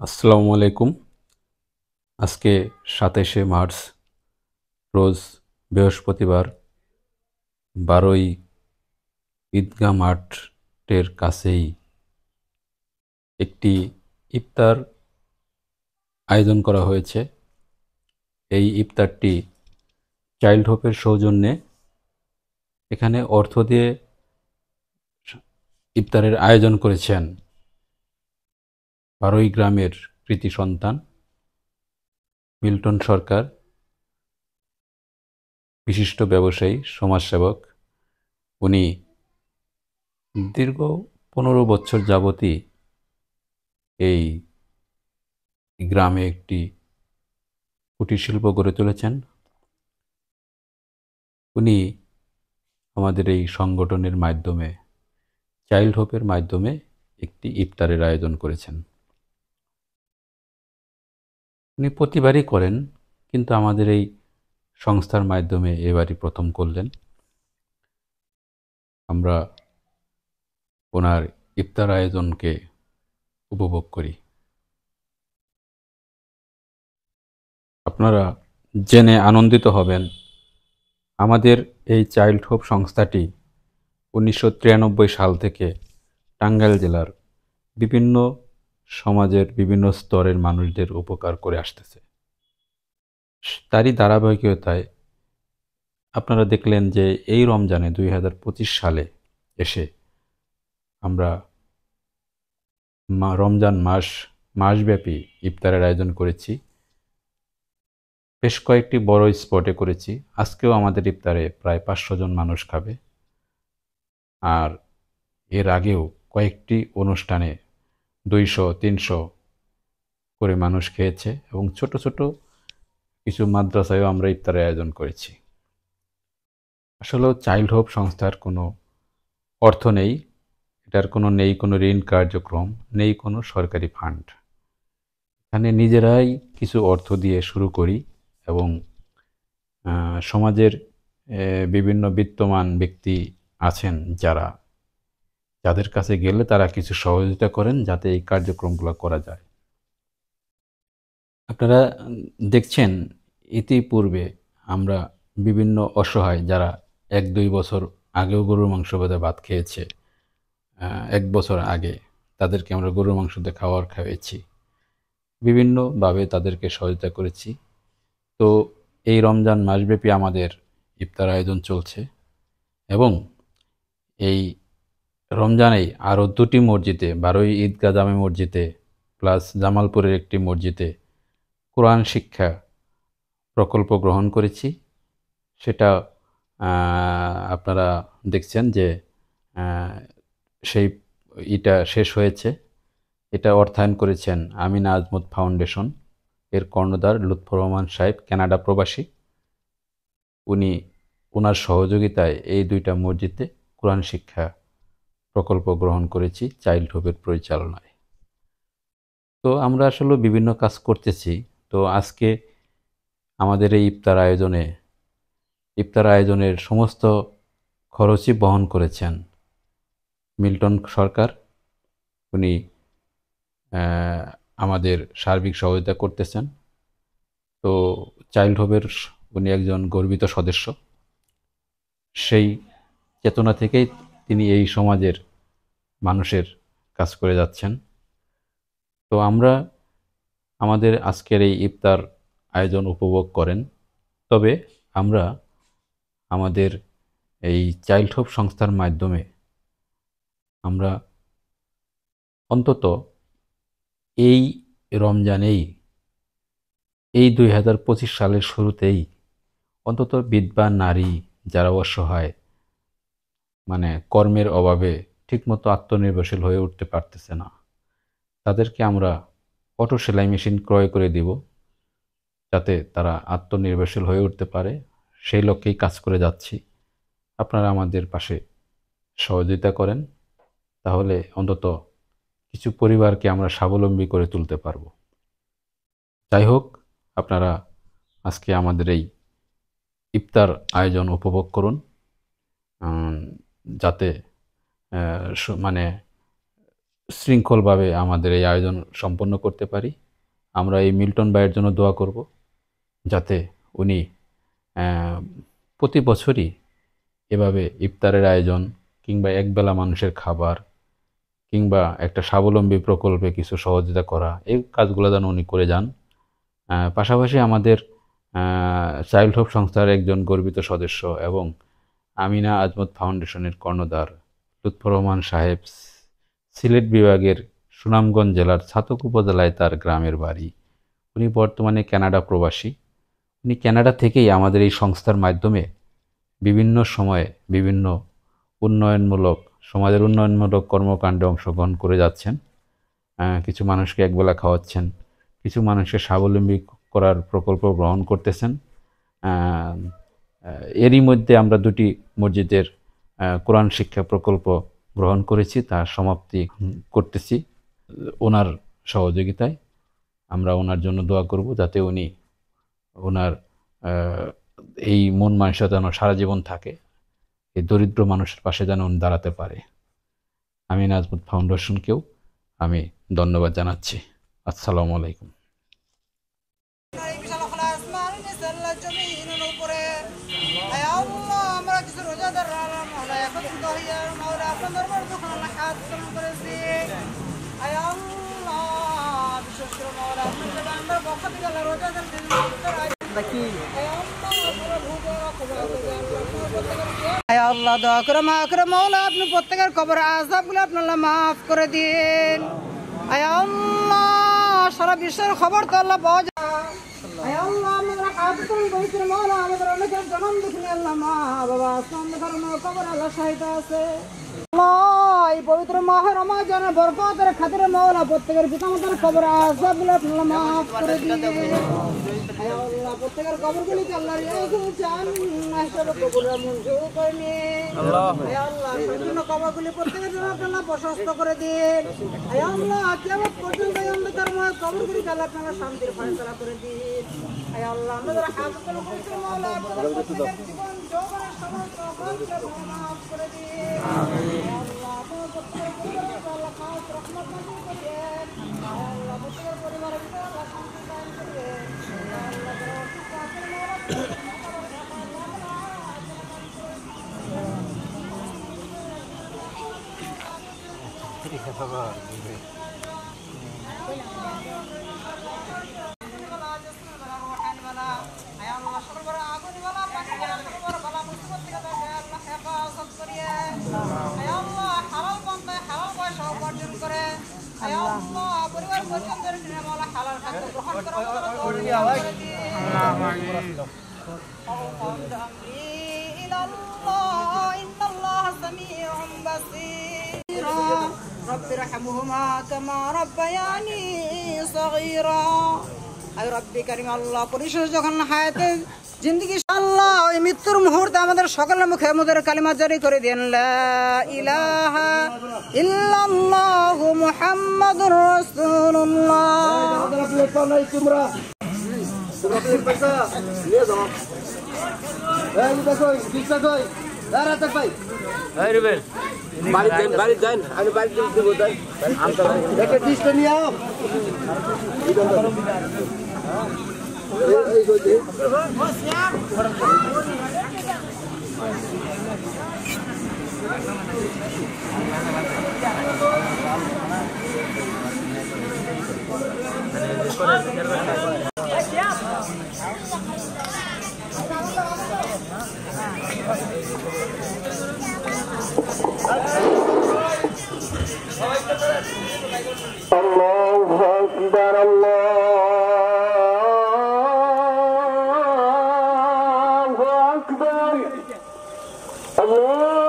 আসসালামু আলাইকুম। আজকে ২৭শে মার্চ রোজ বৃহস্পতিবার ১২ই ঈদগাহ মাঠের কাছেই একটি ইফতার আয়োজন করা হয়েছে। এই ইফতারটি চাইল্ড হোপের সৌজন্যে এখানে অর্থ দিয়ে ইফতারের আয়োজন করেছেন ১২ই গ্রামের কৃতি সন্তান মিল্টন সরকার, বিশিষ্ট ব্যবসায়ী, সমাজসেবক। উনি দীর্ঘ ১৫ বছর যাবতই এই গ্রামে একটি কুটির শিল্প গড়ে তুলেছেন। উনি আমাদের এই সংগঠনের মাধ্যমে, চাইল্ড হোপের মাধ্যমে একটি ইফতারের আয়োজন করেছেন। উনি প্রতিবারই করেন, কিন্তু আমাদের এই সংস্থার মাধ্যমে এবারই প্রথম করলেন। আমরা ওনার ইফতার আয়োজনকে উপভোগ করি। আপনারা জেনে আনন্দিত হবেন, আমাদের এই চাইল্ড হোপ সংস্থাটি ১৯৯৩ সাল থেকে টাঙ্গাইল জেলার বিভিন্ন সমাজের বিভিন্ন স্তরের মানুষদের উপকার করে আসতেছে। তারই ধারাবাহিকতায় আপনারা দেখলেন যে এই রমজানে ২০২৫ সালে এসে আমরা রমজান মাসব্যাপী ইফতারের আয়োজন করেছি। বেশ কয়েকটি বড় স্পটে করেছি। আজকেও আমাদের ইফতারে প্রায় ৫০০ জন মানুষ খাবে। আর এর আগেও কয়েকটি অনুষ্ঠানে ২০০-৩০০ করে মানুষ খেয়েছে এবং ছোট ছোট কিছু মাদ্রাসায়ও আমরা ইফতারের আয়োজন করেছি। আসলেও চাইল্ড হোপ সংস্থার কোনো অর্থ নেই, এটার নেই কোনো ঋণ কার্যক্রম, নেই কোনো সরকারি ফান্ড। এখানে নিজেরাই কিছু অর্থ দিয়ে শুরু করি এবং সমাজের বিভিন্ন বিত্তমান ব্যক্তি আছেন যাদের কাছে গেলে তারা কিছু সহযোগিতা করেন যাতে এই কার্যক্রমগুলো করা যায়। আপনারা দেখছেন ইতিপূর্বে আমরা বিভিন্ন অসহায় যারা ১-২ বছর আগেও গরুর মাংস বোধহয় ভাত খেয়েছে, ১ বছর আগে তাদেরকে আমরা গরুর মাংস দিয়ে খাবার খাইয়েছি। বিভিন্নভাবে তাদেরকে সহযোগিতা করেছি। তো এই রমজান মাসব্যাপী আমাদের ইফতার আয়োজন চলছে এবং এই রমজানেই আরও ২টি মসজিদে, ১২ই ঈদগাহ জামে মসজিদে প্লাস জামালপুরের একটি মসজিদে কোরআন শিক্ষা প্রকল্প গ্রহণ করেছি। সেটা আপনারা দেখছেন যে সেই শেষ হয়েছে। এটা অর্থায়ন করেছেন আমিনা আজমত ফাউন্ডেশন, এর কর্ণধার লুৎফর রহমান সাহেব, কানাডা প্রবাসী। ওনার সহযোগিতায় এই ২টা মসজিদে কোরআন শিক্ষা প্রকল্প গ্রহণ করেছি চাইল্ড হোপের পরিচালনায়। তো আমরা আসলে বিভিন্ন কাজ করতেছি। তো আজকে আমাদের এই ইফতার আয়োজনের সমস্ত খরচই বহন করেছেন মিল্টন সরকার। উনি আমাদের সার্বিক সহযোগিতা করতেছেন। তো চাইল্ড হোপের উনি একজন গর্বিত সদস্য। সেই চেতনা থেকেই তিনি এই সমাজের মানুষের কাজ করে যাচ্ছেন। তো আমরা আমাদের আজকের এই ইফতার আয়োজন উপভোগ করেন। তবে আমরা আমাদের এই চাইল্ড হোপ সংস্থার মাধ্যমে আমরা অন্তত এই রমজানেই, এই ২০২৫ সালের শুরুতেই অন্তত বিধবা নারী যারা অসহায়, কর্মের অভাবে ঠিকমতো আত্মনির্ভরশীল হয়ে উঠতে পারতেছে না, তাদেরকে আমরা অটো সেলাই মেশিন ক্রয় করে দিব যাতে তারা আত্মনির্ভরশীল হয়ে উঠতে পারে। সেই লক্ষ্যেই কাজ করে যাচ্ছি। আপনারা আমাদের পাশে সহযোগিতা করেন, তাহলে অন্তত কিছু পরিবারকে আমরা স্বাবলম্বী করে তুলতে পারব। যাই হোক, আপনারা আজকে আমাদের এই ইফতার আয়োজন উপভোগ করুন, যাতে শৃঙ্খলভাবে আমাদের এই আয়োজন সম্পন্ন করতে পারি। আমরা এই মিল্টন ভাইয়ের জন্য দোয়া করব, যাতে উনি প্রতি বছরই এভাবে ইফতারের আয়োজন কিংবা একবেলা মানুষের খাবার কিংবা একটা স্বাবলম্বী প্রকল্পে কিছু সহযোগিতা করা, এই কাজগুলো যেন উনি করে যান। পাশাপাশি আমাদের চাইল্ড হোপ সংস্থার একজন গর্বিত সদস্য এবং আমিনা আজমত ফাউন্ডেশনের কর্ণধার লুৎফর রহমান সাহেব সিলেট বিভাগের সুনামগঞ্জ জেলার ছাতক উপজেলায় তার গ্রামের বাড়ি। উনি বর্তমানে কানাডা প্রবাসী। উনি কানাডা থেকেই আমাদের এই সংস্থার মাধ্যমে বিভিন্ন সময়ে বিভিন্ন উন্নয়নমূলক, সমাজের উন্নয়নমূলক কর্মকাণ্ডে অংশগ্রহণ করে যাচ্ছেন। কিছু মানুষকে একবেলা খাওয়াচ্ছেন, কিছু মানুষকে স্বাবলম্বী করার প্রকল্প গ্রহণ করতেছেন। এরই মধ্যে আমরা 2টি মসজিদের কোরআন শিক্ষা প্রকল্প গ্রহণ করেছি, তার সমাপ্তি করতেছি ওনার সহযোগিতায়। আমরা ওনার জন্য দোয়া করব, যাতে উনি ওনার এই মন মানসিকতা যেন সারা জীবন থাকে, এই দরিদ্র মানুষের পাশে যেন উনি দাঁড়াতে পারে। আমিনা আজমত ফাউন্ডেশনকেও আমি ধন্যবাদ জানাচ্ছি। আসসালামু আলাইকুম। আল্লাহ দোয়া করে মা করে মৌলা আপনি প্রত্যেকের কবর আযাবগুলো আপনি আল্লাহ মাফ করে দিন। আয় আল্লাহ সারা বিশ্বের খবর তো আল্লাহ পাওয়া যায়। আয় আল্লাহ আমাদের হায়াতুল বৈতের মৌলা আমাদের অনেকের জন্ম দুঃখে আল্লাহ মা বাবা আসমান ধর্মের কবর আল্লাহ শাহিদ আছে। এই পবিত্র মাহে রমজানের বরকতের খাতিরে মৌলা প্রত্যেকের পিতামাতার কবর আযাবগুলো আপনি আল্লাহ মাফ করে দিন। আয় আল্লাহ প্রত্যেকের কবরগুলিকে আল্লাহ জান্নাত হিসেবে কবুল মঞ্জুর করে নিন। আয় আল্লাহ সম্পূর্ণ কবরগুলি প্রত্যেকের জন্য আল্লাহ প্রশস্ত করে দিন। আয় আল্লাহ কিয়ামত পর্যন্ত এই অন্ধকারময় কবরগুলিকে আল্লাহ আপনারা শান্তির ফয়সালা করে দিন। আয় আল্লাহ আমাদের হায়াতুল পবিত্র মাওলা প্রত্যেকের জীবন যৌবনের সমস্ত অপরাধগুলো মাফ করে দিন। আয় আল্লাহ আপনার প্রত্যেকের পরিবারকে আল্লাহ খাস রহমত নাযিল করেন। আয় আল্লাহ প্রত্যেকের পরিবারের ভিতরে আল্লাহ শান্তি কায়েম করেন। আয় আল্লাহ যারা অসুস্থ আছেন মাওলা رب ارحمهما كما ربياني صغيرا আয় রব্বি কারীম আল্লাহ পরিশেষ যখন হায়াতে জিন্দেগি আল্লাহ ওই মৃত্যুর মুহূর্তে আমাদের সকলের মুখে মুদের কালিমা জারি করে দেন লা ইলাহা ইল্লাল্লাহু মুহাম্মাদুর রাসূলুল্লাহ। বাড়ি যান আমি বাড়ি দেবো একটা ডিসটা নিয়ে আও الله أكبر الله أكبر الله